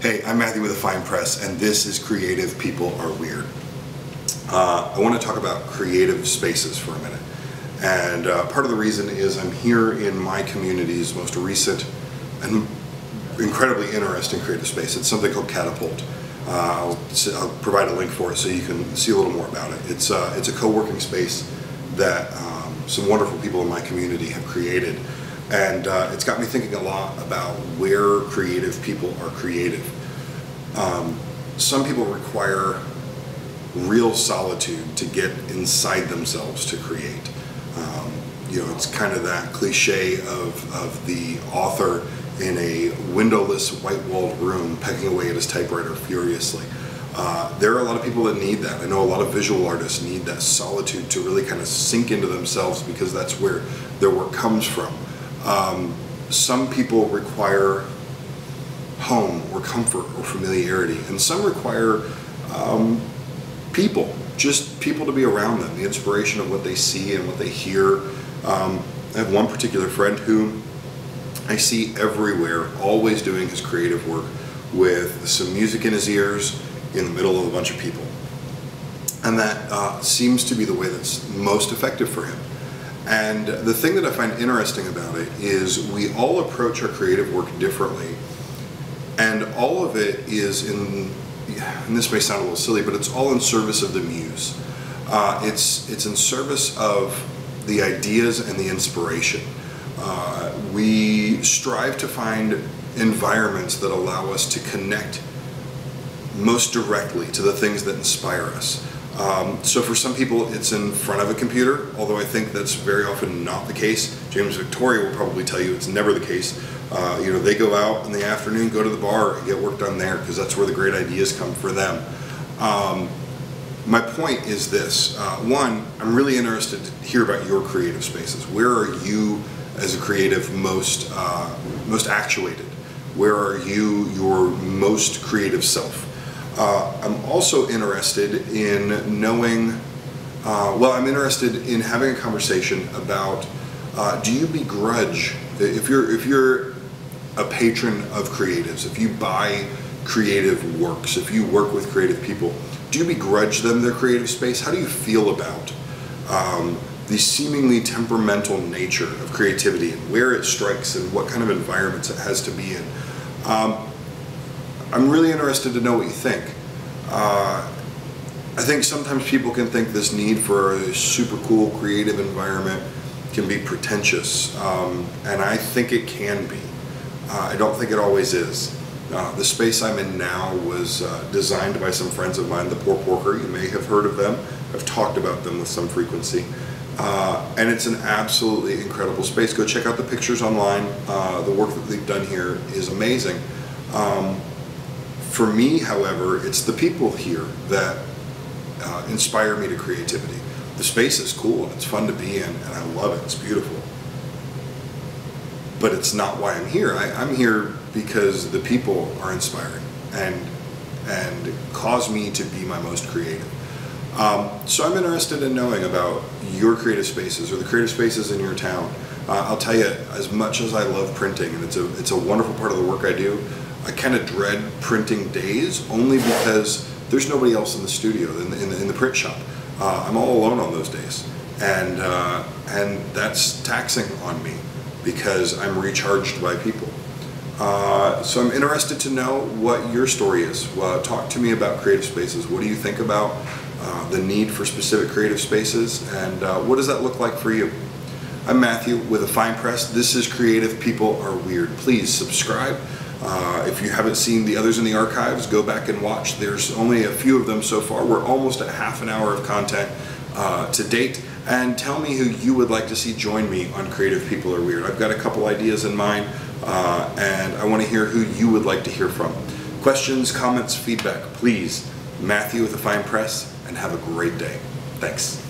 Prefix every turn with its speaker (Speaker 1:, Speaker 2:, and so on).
Speaker 1: Hey, I'm Matthew with A Fine Press, and this is Creative People Are Weird. I want to talk about creative spaces for a minute. And part of the reason is I'm here in my community's most recent and incredibly interesting creative space. It's something called Catapult. I'll provide a link for it so you can see a little more about it. It's a co-working space that some wonderful people in my community have created. And it's got me thinking a lot about where creative people are creative. Some people require real solitude to get inside themselves to create. It's kind of that cliche of the author in a windowless, white-walled room pecking away at his typewriter furiously. There are a lot of people that need that. I know a lot of visual artists need that solitude to really kind of sink into themselves because that's where their work comes from. Some people require home or comfort or familiarity, and some require just people to be around them, the inspiration of what they see and what they hear. I have one particular friend who I see everywhere, always doing his creative work with some music in his ears in the middle of a bunch of people. And that seems to be the way that's most effective for him. And the thing that I find interesting about it is we all approach our creative work differently, and all of it is and this may sound a little silly, but it's all in service of the muse. It's in service of the ideas and the inspiration. We strive to find environments that allow us to connect most directly to the things that inspire us. So for some people it's in front of a computer, although I think that's very often not the case. James Victoria will probably tell you it's never the case. They go out in the afternoon, go to the bar and get work done there because that's where the great ideas come for them. My point is this. One, I'm really interested to hear about your creative spaces. Where are you as a creative most actuated? Where are you your most creative self? I'm also interested in knowing, I'm interested in having a conversation about, do you begrudge, if you're a patron of creatives, if you buy creative works, if you work with creative people, do you begrudge them their creative space? How do you feel about the seemingly temperamental nature of creativity and where it strikes and what kind of environments it has to be in? I'm really interested to know what you think. I think sometimes people can think this need for a super cool creative environment can be pretentious, and I think it can be. I don't think it always is. The space I'm in now was designed by some friends of mine, the Poor Porker. You may have heard of them. I've talked about them with some frequency. And it's an absolutely incredible space. Go check out the pictures online. The work that they've done here is amazing. For me, however, it's the people here that inspire me to creativity. The space is cool and it's fun to be in and I love it, it's beautiful. But it's not why I'm here. I'm here because the people are inspiring and cause me to be my most creative. So I'm interested in knowing about your creative spaces or the creative spaces in your town. I'll tell you, as much as I love printing, and it's a wonderful part of the work I do, I kind of dread printing days only because there's nobody else in the studio, in the print shop. I'm all alone on those days, and that's taxing on me because I'm recharged by people. So I'm interested to know what your story is. Talk to me about creative spaces. What do you think about the need for specific creative spaces, and what does that look like for you? I'm Matthew with A Fine Press. This is Creative People Are Weird. Please subscribe. If you haven't seen the others in the archives, go back and watch. There's only a few of them so far. We're almost at half an hour of content to date. And tell me who you would like to see join me on Creative People Are Weird. I've got a couple ideas in mind, and I want to hear who you would like to hear from. Questions, comments, feedback, please. Matthew with A Fine Press, and have a great day. Thanks.